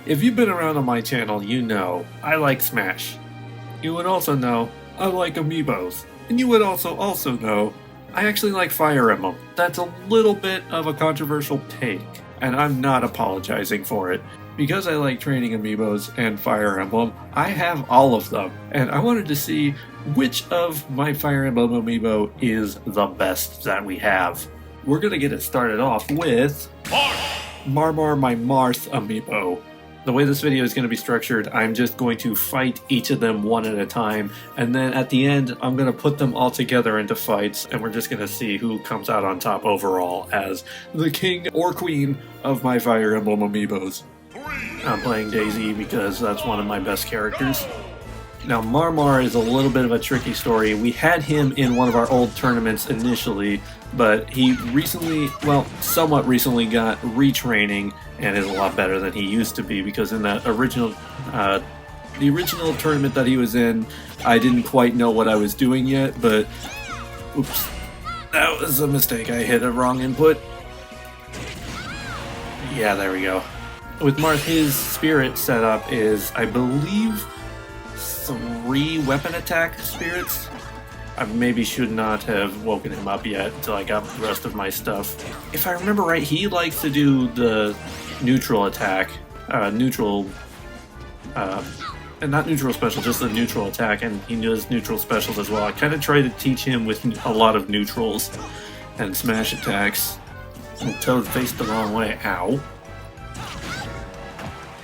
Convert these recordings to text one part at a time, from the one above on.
If you've been around on my channel, you know I like Smash. You would also know I like Amiibos. And you would also know I actually like Fire Emblem. That's a little bit of a controversial take, and I'm not apologizing for it. Because I like training Amiibos and Fire Emblem, I have all of them, and I wanted to see which of my Fire Emblem Amiibo is the best that we have. We're gonna get it started off with Marmar my Marth Amiibo. The way this video is going to be structured, I'm just going to fight each of them one at a time, and then at the end, I'm going to put them all together into fights, and we're just going to see who comes out on top overall as the king or queen of my Fire Emblem Amiibos. I'm playing Daisy because that's one of my best characters. Now, Marmar is a little bit of a tricky story. We had him in one of our old tournaments initially, but he recently, well, somewhat recently got retraining and is a lot better than he used to be, because in that original, the original tournament that he was in, I didn't quite know what I was doing yet, but, oops, that was a mistake. I hit a wrong input. Yeah, there we go. With Marth, his spirit setup is, I believe, 3 weapon attack spirits. I maybe should not have woken him up yet until I got the rest of my stuff. If I remember right, he likes to do the neutral attack, and not neutral special, just the neutral attack, and he does neutral specials as well. I kind of try to teach him with a lot of neutrals and smash attacks. And Toad faced the wrong way. Ow.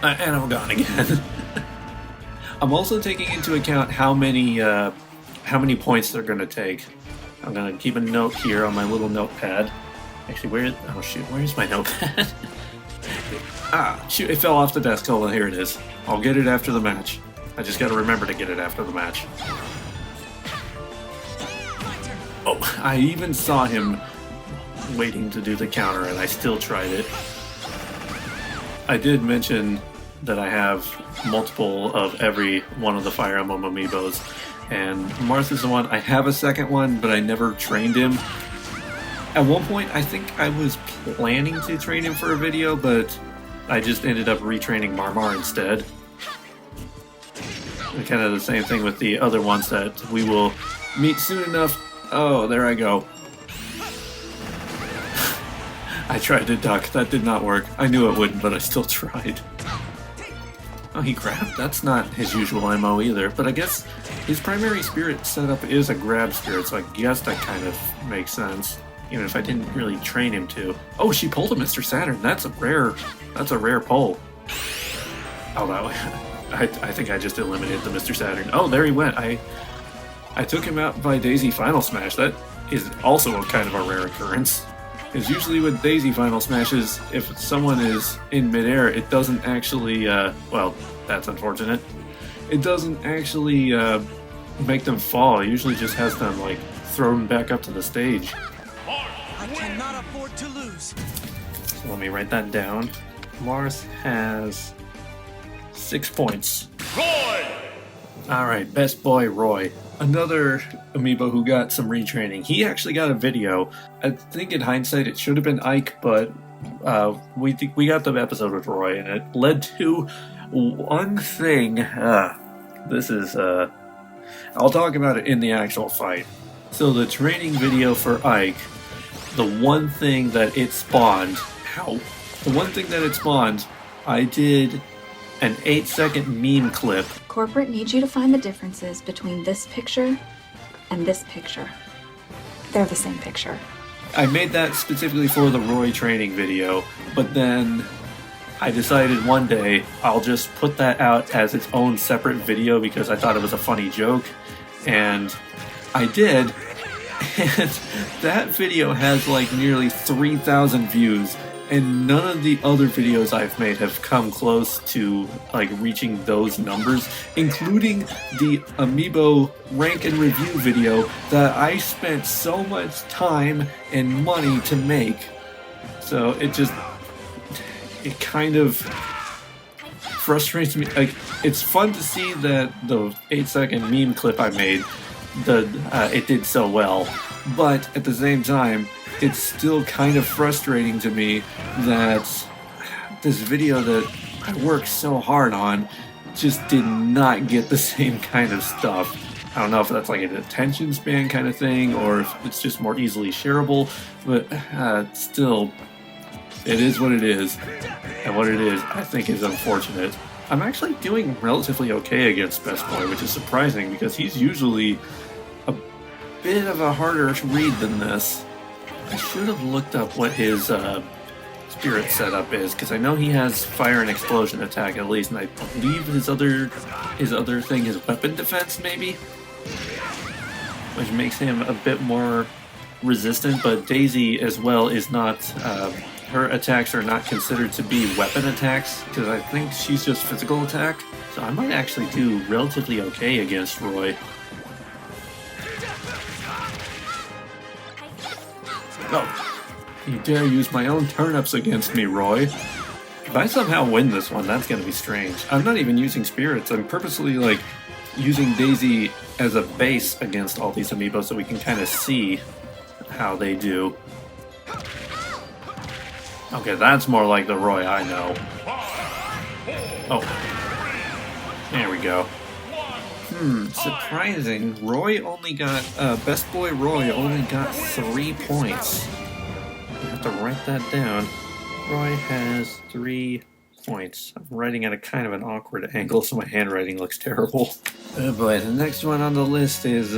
And I'm gone again. I'm also taking into account how many points they're going to take. I'm going to keep a note here on my little notepad. Actually, oh shoot, where's my notepad? Ah, shoot, it fell off the desk. Hold on, here it is. I'll get it after the match. I just got to remember to get it after the match. Oh, I even saw him waiting to do the counter, and I still tried it. I did mention that I have multiple of every one of the Fire Emblem Amiibos, and Marth is the one. I have a second one, but I never trained him. At one point, I think I was planning to train him for a video, but I just ended up retraining Marmar instead. And kind of the same thing with the other ones that we will meet soon enough. Oh, there I go. I tried to duck. That did not work. I knew it wouldn't, but I still tried. Oh, he grabbed? That's not his usual MO either, but I guess his primary spirit setup is a grab spirit, so I guess that kind of makes sense, even if I didn't really train him to. Oh, she pulled a Mr. Saturn. That's a rare pull. Oh, that way. I think I just eliminated the Mr. Saturn. Oh, there he went. I took him out by Daisy Final Smash. That is also a kind of a rare occurrence. Because usually with Daisy Final Smashes, if someone is in midair, it doesn't actually, well, that's unfortunate. It doesn't actually make them fall. It usually just has them, like, thrown back up to the stage. I cannot afford to lose. So let me write that down. Marth has 6 points. Roy! Alright, best boy Roy. Another Amiibo who got some retraining. He actually got a video. I think in hindsight it should have been Ike, but we got the episode with Roy, and it led to one thing. This is, I'll talk about it in the actual fight. So the training video for Ike, the one thing that it spawned, I did an 8-second meme clip. Corporate needs you to find the differences between this picture and this picture. They're the same picture. I made that specifically for the Roy training video, but then I decided one day I'll just put that out as its own separate video because I thought it was a funny joke, and I did, and that video has like nearly 3,000 views. And none of the other videos I've made have come close to like reaching those numbers, including the Amiibo rank and review video that I spent so much time and money to make. So it kind of frustrates me. Like, it's fun to see that the 8-second meme clip I made, it did so well, but at the same time, it's still kind of frustrating to me that this video that I worked so hard on just did not get the same kind of stuff. I don't know if that's like an attention span kind of thing or if it's just more easily shareable, but still, it is what it is. And what it is, I think, is unfortunate. I'm actually doing relatively okay against Best Boy, which is surprising because he's usually a bit of a harder read than this. I should have looked up what his spirit setup is, because I know he has fire and explosion attack at least, and I believe his other thing is weapon defense maybe, which makes him a bit more resistant. But Daisy as well is not. Her attacks are not considered to be weapon attacks, because I think she's just physical attack. So I might actually do relatively okay against Roy. Oh. You dare use my own turnips against me, Roy. If I somehow win this one, that's gonna be strange. I'm not even using spirits. I'm purposely, like, using Daisy as a base against all these amiibo so we can kind of see how they do. Okay, that's more like the Roy I know. Oh. There we go. Surprising. Roy only got, Best Boy Roy only got 3 points. I have to write that down. Roy has 3 points. I'm writing at a kind of an awkward angle, so my handwriting looks terrible. Oh boy, the next one on the list is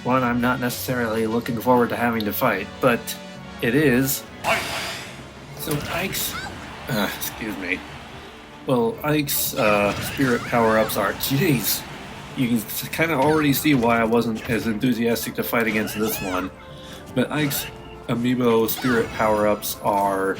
one I'm not necessarily looking forward to having to fight, but it is. So Ike's, excuse me. Well, Ike's spirit power-ups are, jeez. You can kind of already see why I wasn't as enthusiastic to fight against this one. But Ike's Amiibo spirit power-ups are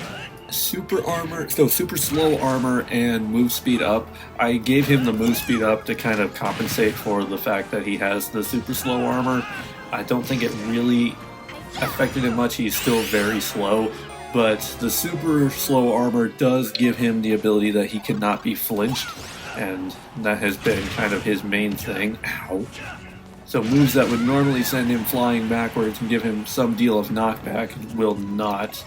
super armor, so super slow armor and move speed up. I gave him the move speed up to kind of compensate for the fact that he has the super slow armor. I don't think it really affected him much. He's still very slow, but the super slow armor does give him the ability that he cannot be flinched, and that has been kind of his main thing. Ow. So moves that would normally send him flying backwards and give him some deal of knockback will not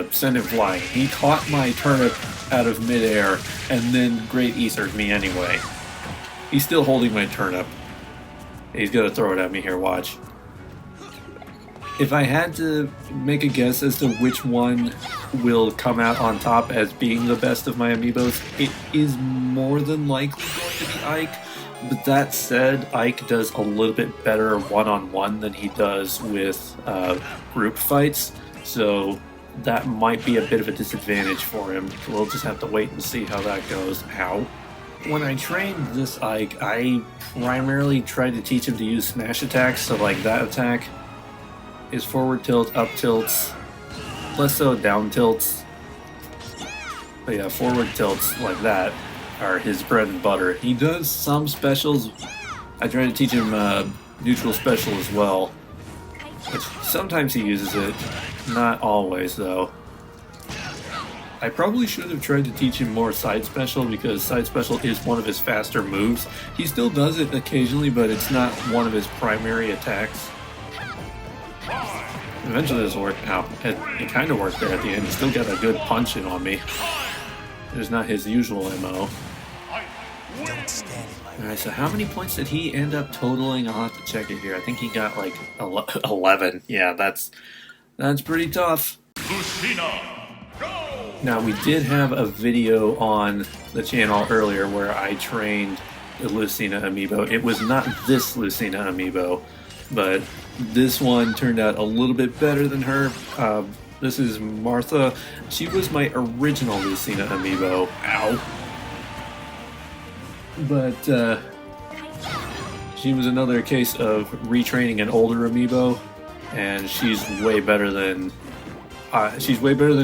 send him flying. He caught my turnip out of midair and then Great Ethered me anyway. He's still holding my turnip. He's gonna throw it at me here, watch. If I had to make a guess as to which one will come out on top as being the best of my amiibos, it is more than likely going to be Ike. But that said, Ike does a little bit better one-on-one than he does with group fights, so that might be a bit of a disadvantage for him. We'll just have to wait and see how that goes. Ow. When I trained this Ike, I primarily tried to teach him to use smash attacks, so like that attack is forward tilt, up tilts, less so down tilts. But yeah, forward tilts like that are his bread and butter. He does some specials. I try to teach him neutral special as well, which sometimes he uses it, not always though. I probably should have tried to teach him more side special, because side special is one of his faster moves. He still does it occasionally, but it's not one of his primary attacks. Eventually this worked out. It kind of worked there at the end. He still got a good punch in on me. It's not his usual MO. Alright, so how many points did he end up totaling? I'll have to check it here. I think he got like 11. Yeah, that's pretty tough. Now, we did have a video on the channel earlier where I trained the Lucina Amiibo. It was not this Lucina Amiibo, but this one turned out a little bit better than her. This is Martha. She was my original Lucina Amiibo. Ow. But she was another case of retraining an older Amiibo, and she's way better than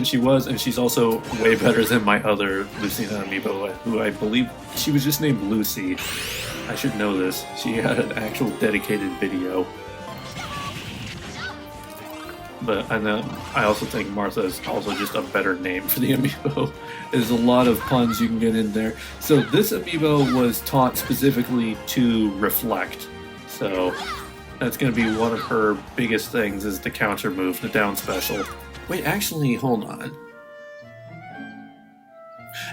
she was, and she's also way better than my other Lucina Amiibo, who I believe she was just named Lucy. I should know this. She had an actual dedicated video. But I also think Martha is also just a better name for the Amiibo. There's a lot of puns you can get in there. So this Amiibo was taught specifically to reflect. So that's going to be one of her biggest things, is the counter move, the down special. Wait, actually, hold on.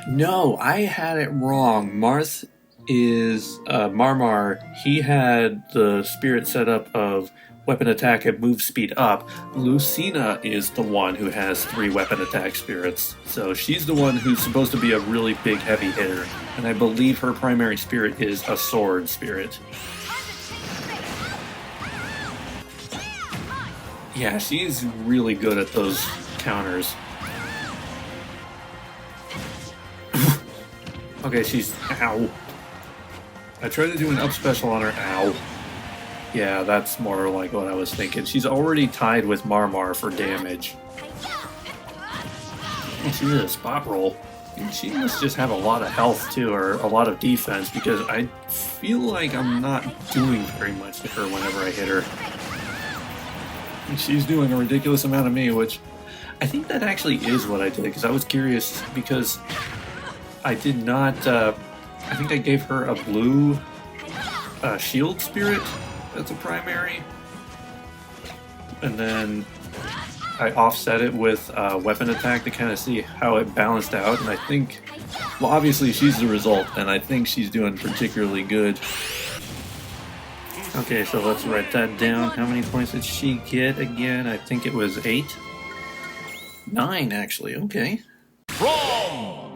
No, I had it wrong. Marth is Marmar. He had the spirit set up of weapon attack and move speed up. Lucina is the one who has 3 weapon attack spirits. So she's the one who's supposed to be a really big heavy hitter. And I believe her primary spirit is a sword spirit. Yeah, she's really good at those counters. Okay, she's... Ow. I tried to do an up special on her. Ow. Yeah, that's more like what I was thinking. She's already tied with Marmar for damage. And she did a spot roll. And she must just have a lot of health, too, or a lot of defense, because I feel like I'm not doing very much to her whenever I hit her. And she's doing a ridiculous amount of me, which I think that actually is what I did, because I was curious, because I did not, I think I gave her a blue shield spirit as a primary, and then I offset it with weapon attack to kind of see how it balanced out, and I think, well, obviously she's the result, and I think she's doing particularly good. Okay, so let's write that down. How many points did she get again? I think it was 8? 9, actually. Okay.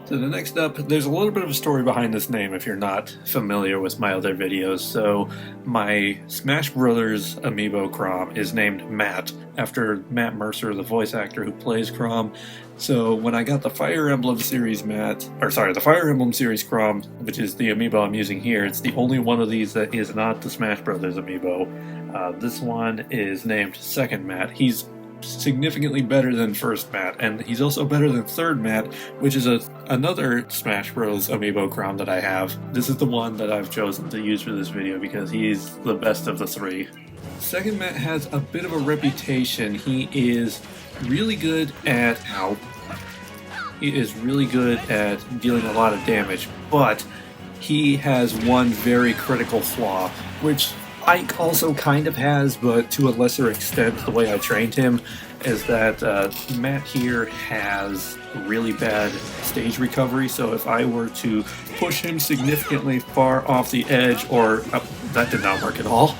So the next up, there's a little bit of a story behind this name if you're not familiar with my other videos. So my Smash Brothers amiibo Chrom is named Matt, after Matt Mercer, the voice actor who plays Chrom. So when I got the Fire Emblem series the Fire Emblem series Chrom, which is the amiibo I'm using here, it's the only one of these that is not the Smash Brothers amiibo. This one is named Second Matt. He's significantly better than First Matt, and he's also better than Third Matt, which is another Smash Bros. Amiibo Chrom that I have. This is the one that I've chosen to use for this video because he's the best of the 3. Second Matt has a bit of a reputation. He is really good at... Ow. He is really good at dealing a lot of damage, but he has one very critical flaw, which Ike also kind of has, but to a lesser extent. The way I trained him is that Matt here has really bad stage recovery, so if I were to push him significantly far off the edge, or that did not work at all.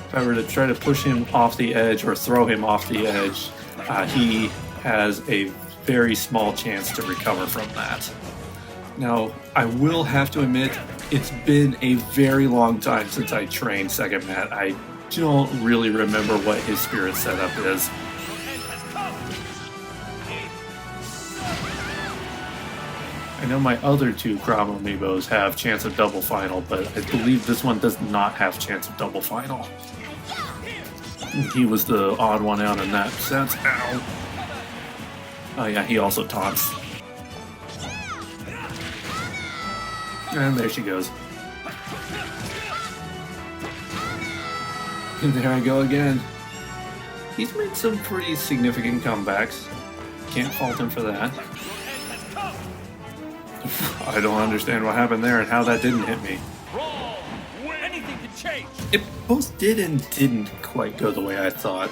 If I were to try to push him off the edge or throw him off the edge, he has a very small chance to recover from that. Now, I will have to admit, it's been a very long time since I trained Second Matt. I don't really remember what his spirit setup is. I know my other 2 Chrom amiibos have chance of double final, but I believe this one does not have chance of double final. He was the odd one out in that sense. Ow! Oh yeah, he also taunts. And there she goes. And there I go again. He's made some pretty significant comebacks. Can't fault him for that. I don't understand what happened there and how that didn't hit me. Anything can change. It both did and didn't quite go the way I thought.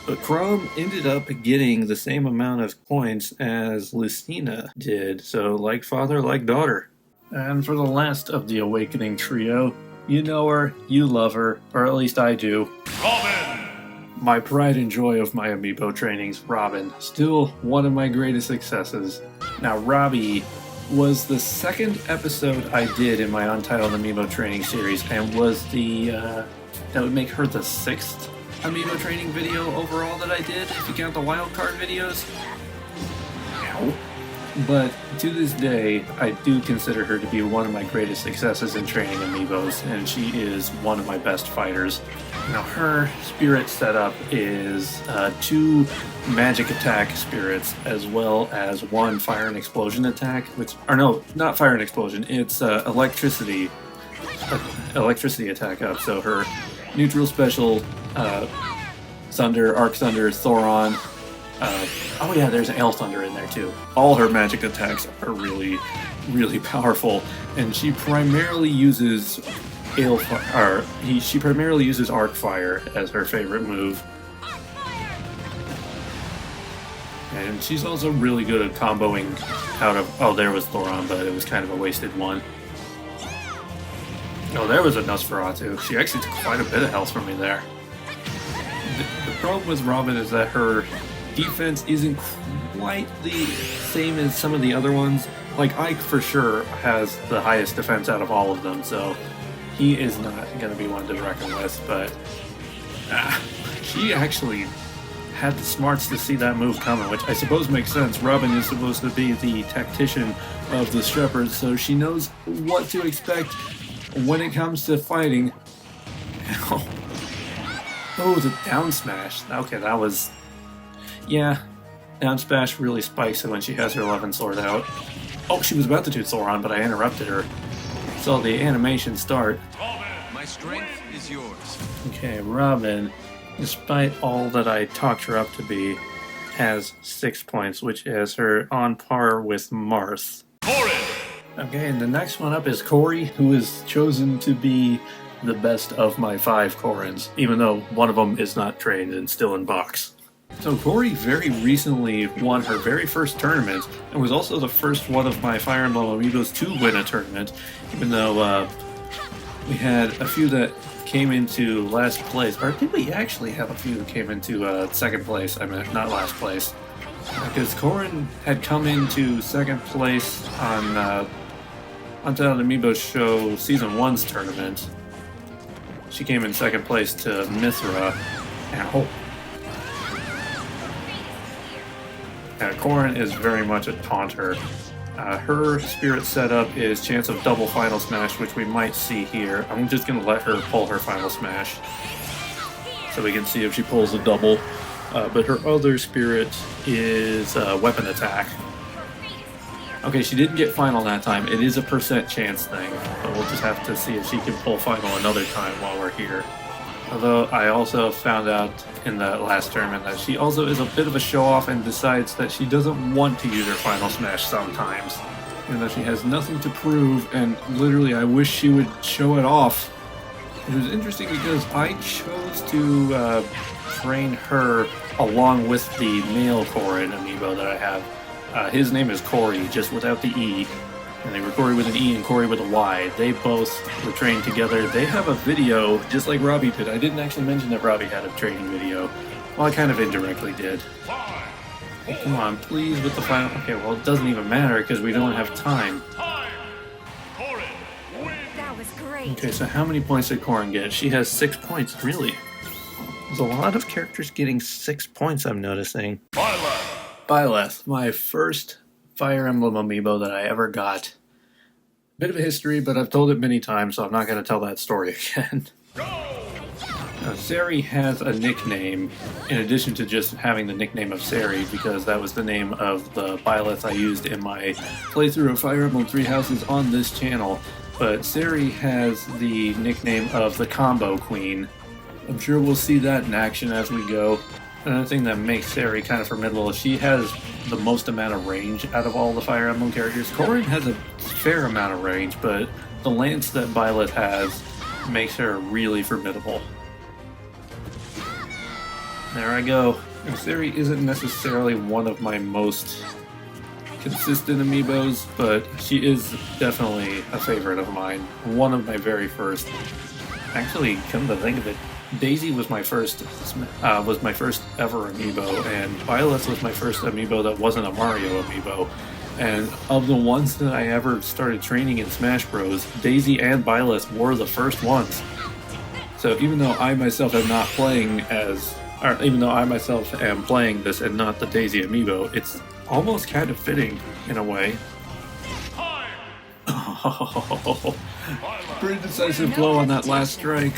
But Chrom ended up getting the same amount of points as Lucina did. So like father, like daughter. And for the last of the Awakening trio, you know her, you love her, or at least I do. Robin! My pride and joy of my amiibo trainings, Robin, still one of my greatest successes. Now, Robbie was the second episode I did in my Untitled Amiibo training series, and was that would make her the 6th amiibo training video overall that I did, if you count the wildcard videos. Ow. But to this day, I do consider her to be one of my greatest successes in training amiibos, and she is one of my best fighters. Now, her spirit setup is 2 magic attack spirits, as well as 1 fire and explosion attack, or no, not fire and explosion, it's electricity attack up. So her neutral special, Thunder, Arc Thunder, Thoron, oh yeah, there's an L Thunder in there too. All her magic attacks are really, really powerful, and she primarily uses she primarily uses Arc Fire as her favorite move. And she's also really good at comboing out of... Oh, there was Thoron, but it was kind of a wasted one. Oh, there was a Nosferatu. She actually took quite a bit of health from me there. The problem with Robin is that her defense isn't quite the same as some of the other ones. Like, Ike for sure has the highest defense out of all of them, so he is not going to be one to reckon with, but she actually had the smarts to see that move coming, which I suppose makes sense. Robin is supposed to be the tactician of the Shepherd, so she knows what to expect when it comes to fighting. Oh, the down smash. Okay, that was... Yeah, down smash really spikes it when she has her 11 sword out. Oh, she was about to do Thoron, but I interrupted her. Saw the animation start. My strength is yours. Okay, Robin, despite all that I talked her up to be, has 6 points, which is her on par with Marth. Okay, and the next one up is Corey, who is chosen to be the best of my 5 Corins, even though one of them is not trained and still in box. So Corey very recently won her very first tournament, and was also the first one of my Fire Emblem Amiibos to win a tournament, even though we had a few that came into last place. Or did we actually have a few that came into second place? I mean, not last place. Because Corin had come into second place on Untitled Amiibo Show Season 1's tournament. She came in second place to Mithra. Ow. Corin is very much a taunter. Her spirit setup is chance of double final smash, which we might see here. I'm just going to let her pull her final smash so we can see if she pulls a double. But her other spirit is weapon attack. Okay, she didn't get final that time. It is a % chance thing, but we'll just have to see if she can pull final another time while we're here. Although I also found out in the last tournament that she also is a bit of a show-off and decides that she doesn't want to use her final smash sometimes. And that she has nothing to prove, and literally I wish she would show it off. It was interesting because I chose to train her along with the male Corin amiibo that I have. His name is Corey, just without the E. And they were Corey with an E and Corey with a Y. They both were trained together. They have a video, just like Robbie did. I didn't actually mention that Robbie had a training video. Well, I kind of indirectly did. Oh, come on, please, with the final... Okay, well, it doesn't even matter because we don't have time. That was great. Okay, so how many points did Corin get? She has 6 points, really. There's a lot of characters getting 6 points, I'm noticing. Byleth, my first Fire Emblem amiibo that I ever got. Bit of a history, but I've told it many times, so I'm not going to tell that story again. Sari has a nickname, in addition to just having the nickname of Sari, because that was the name of the Byleth I used in my playthrough of Fire Emblem Three Houses on this channel. But Sari has the nickname of the Combo Queen. I'm sure we'll see that in action as we go. Another thing that makes Sari kind of formidable is she has the most amount of range out of all the Fire Emblem characters. Corin has a fair amount of range, but the lance that Byleth has makes her really formidable. There I go. And Sari isn't necessarily one of my most consistent amiibos, but she is definitely a favorite of mine. One of my very first. Actually, come to think of it, Daisy was my first ever amiibo, and Byleth was my first amiibo that wasn't a Mario amiibo. And of the ones that I ever started training in Smash Bros, Daisy and Byleth were the first ones. So even though I myself am not playing as, or even though I myself am playing this and not the Daisy amiibo, it's almost kind of fitting in a way. Oh, pretty decisive blow on that last strike.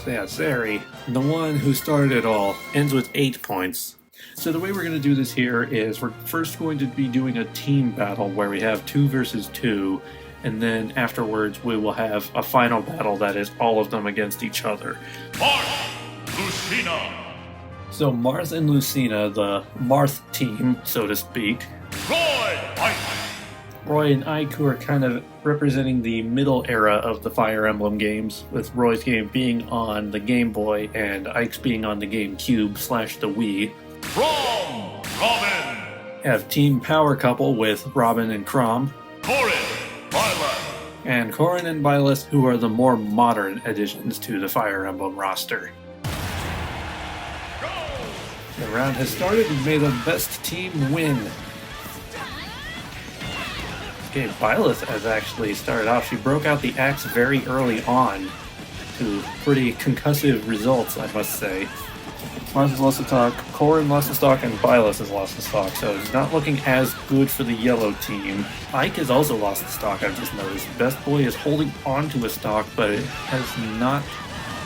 So yeah, Sari, the one who started it all, ends with 8 points. So the way we're going to do this here is we're first going to be doing a team battle where we have 2 versus 2, and then afterwards we will have a final battle that is all of them against each other. Lucina! So Marth and Lucina, the Marth team, so to speak. Roy and Ike, who are kind of representing the middle era of the Fire Emblem games, with Roy's game being on the Game Boy and Ike's being on the GameCube / the Wii. Robin! have Team Power Couple with Robin and Chrom, and Corrin and Byleth, who are the more modern additions to the Fire Emblem roster. The round has started, and may the best team win. Okay, Byleth has actually started off. She broke out the axe very early on to pretty concussive results, I must say. Martha's lost the stock, Corrin lost the stock, and Byleth has lost the stock, so it's not looking as good for the yellow team. Ike has also lost the stock, I've just noticed. Best Boy is holding on to a stock, but it has not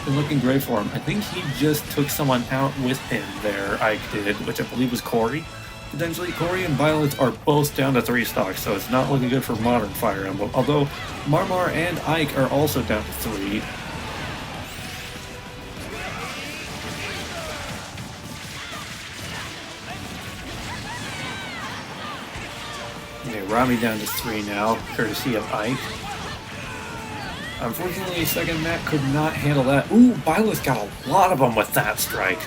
been looking great for him. I think he just took someone out with him there, Ike did, which I believe was Corey. Potentially, Corey and Byleth are both down to 3 stocks, so it's not looking good for modern Fire Emblem, although Marmar and Ike are also down to 3. Okay, Rami down to 3 now, courtesy of Ike. Unfortunately, second Matt could not handle that. Ooh, Byleth got a lot of them with that strike.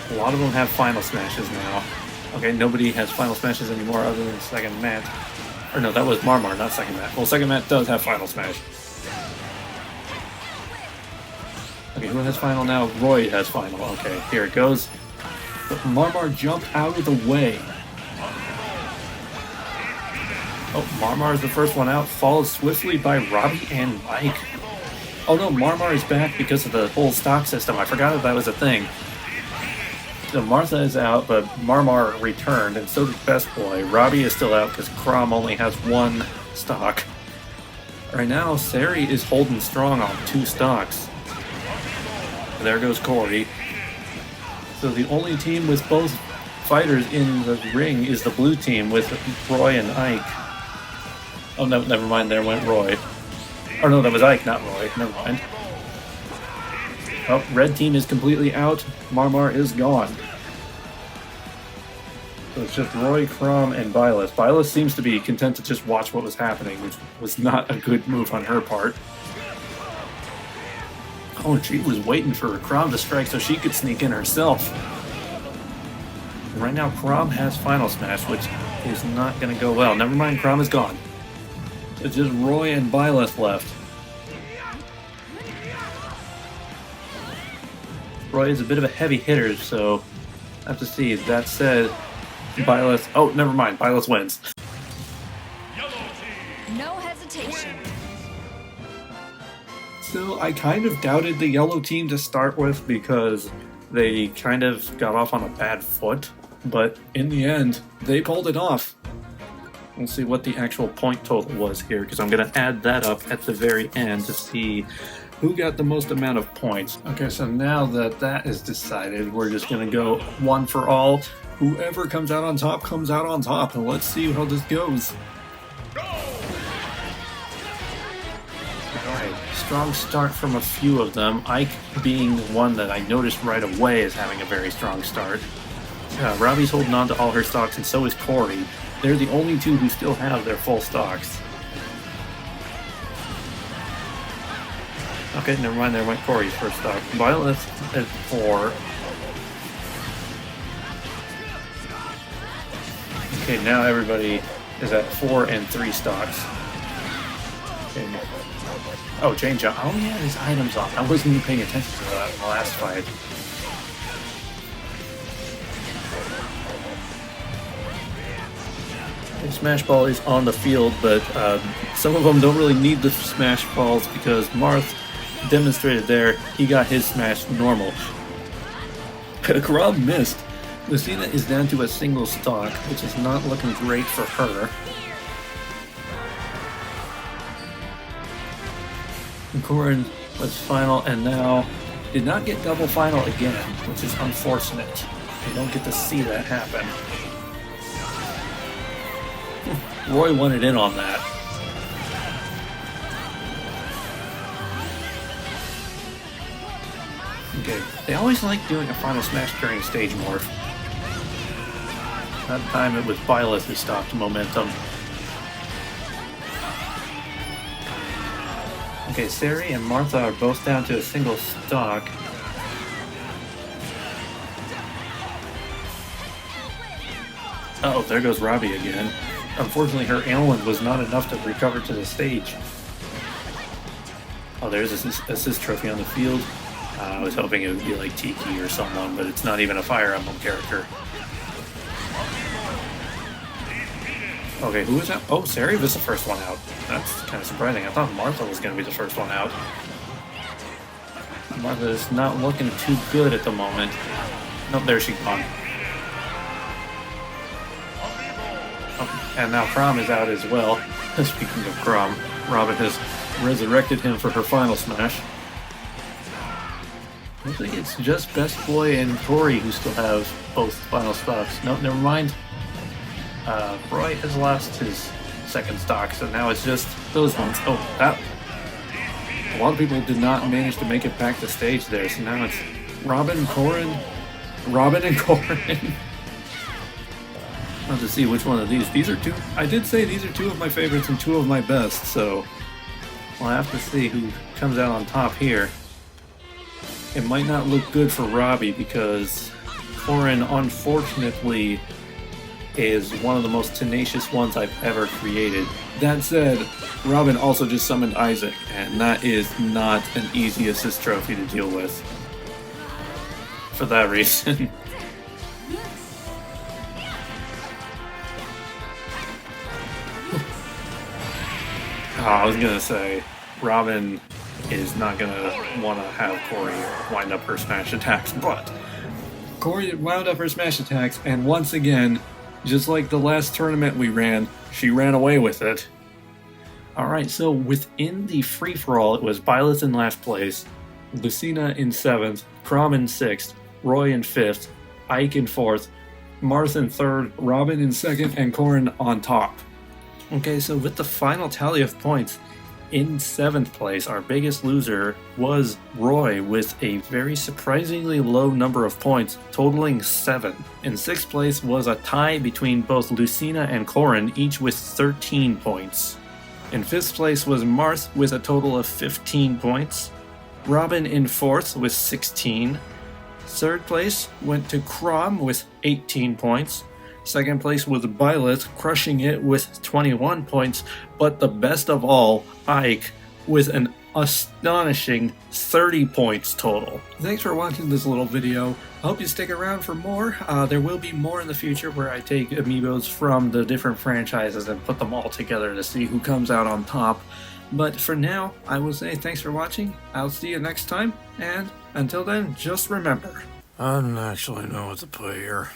A lot of them have final smashes now. Okay, nobody has final smashes anymore other than second Matt. Or no, that was Marmar, not second Matt. Well, second Matt does have final smash. Okay, who has final now? Roy has final. Okay, here it goes. But Marmar jumped out of the way. Oh, Marmar is the first one out, followed swiftly by Robbie and Mike. Oh no, Marmar is back because of the whole stock system. I forgot that was a thing. So Martha is out, but Marmar returned, and so did Best Boy. Robbie is still out because Chrom only has 1 stock. Right now, Sari is holding strong on 2 stocks. There goes Corey. So the only team with both fighters in the ring is the blue team with Roy and Ike. Oh, no, never mind, there went Roy. Or no, that was Ike, not Roy. Never mind. Oh, red team is completely out. Marmar is gone. So it's just Roy, Chrom, and Byleth. Byleth seems to be content to just watch what was happening, which was not a good move on her part. Oh, she was waiting for Chrom to strike so she could sneak in herself. And right now, Chrom has Final Smash, which is not going to go well. Never mind, Chrom is gone. It's just Roy and Byleth left. Roy is a bit of a heavy hitter, so I have to see. That said, Byleth... Oh, never mind. Byleth wins. No hesitation. So I kind of doubted the yellow team to start with because they kind of got off on a bad foot. But in the end, they pulled it off. We'll see what the actual point total was here, because I'm going to add that up at the very end to see who got the most amount of points. Okay, so now that that is decided, we're just going to go one for all. Whoever comes out on top comes out on top, and let's see how this goes. Alright, strong start from a few of them. Ike being one that I noticed right away is having a very strong start. Robbie's holding on to all her stocks, and so is Corey. They're the only 2 who still have their full stocks. Okay, never mind, there went Corey's first stock. Byleth at 4. Okay, now everybody is at 4 and 3 stocks. Okay. Oh, Jane John. Oh yeah, his items on. I wasn't even paying attention to that in the last fight. Smash Ball is on the field, but some of them don't really need the Smash Balls because Marth demonstrated there he got his Smash normal. Chrom missed. Lucina is down to a single stock, which is not looking great for her. Corrin was final and now did not get double final again, which is unfortunate. You don't get to see that happen. Roy wanted in on that. Okay, they always like doing a final smash during stage morph. That time it was Byleth who stopped momentum. Okay, Sari and Martha are both down to a single stock. Oh, there goes Robbie again. Unfortunately, her ailment was not enough to recover to the stage. Oh, there's an assist trophy on the field. I was hoping it would be like Tiki or someone, but it's not even a Fire Emblem character. Okay, who is that? Oh, Sari was the first one out. That's kind of surprising. I thought Martha was going to be the first one out. Martha is not looking too good at the moment. Nope, there she's gone. Oh, and now Crom is out as well. Speaking of Crom, Robin has resurrected him for her final smash. Looks like it's just Best Boy and Tori who still have both final stocks. Nope, never mind. Roy has lost his second stock, so now it's just those ones. Oh, that... A lot of people did not manage to make it back to stage there, so now it's Robin and Corrin. Robin and Corrin. I'll have to see which one of these. These are two... I did say these are two of my favorites and two of my best, so... We'll have to see who comes out on top here. It might not look good for Robbie because Corrin, unfortunately, is one of the most tenacious ones I've ever created. That said, Robin also just summoned Isaac, and that is not an easy assist trophy to deal with. For that reason. I was gonna say, Robin is not gonna want to have Corey wind up her smash attacks, but Corey wound up her smash attacks, and once again, just like the last tournament we ran, she ran away with it. Alright, so within the free-for-all, it was Byleth in last place, Lucina in 7th, Crom in 6th, Roy in 5th, Ike in 4th, Marth in 3rd, Robin in 2nd, and Corrin on top. Okay, so with the final tally of points, in 7th place, our biggest loser was Roy with a very surprisingly low number of points, totaling 7. In 6th place was a tie between both Lucina and Corrin, each with 13 points. In 5th place was Marth with a total of 15 points. Robin in 4th with 16. 3rd place went to Crom with 18 points. 2nd place was Byleth, crushing it with 21 points, but the best of all, Ike, with an astonishing 30 points total. Thanks for watching this little video. I hope you stick around for more. There will be more in the future where I take amiibos from the different franchises and put them all together to see who comes out on top. But for now, I will say thanks for watching. I'll see you next time, and until then, just remember, I don't actually know what to put here.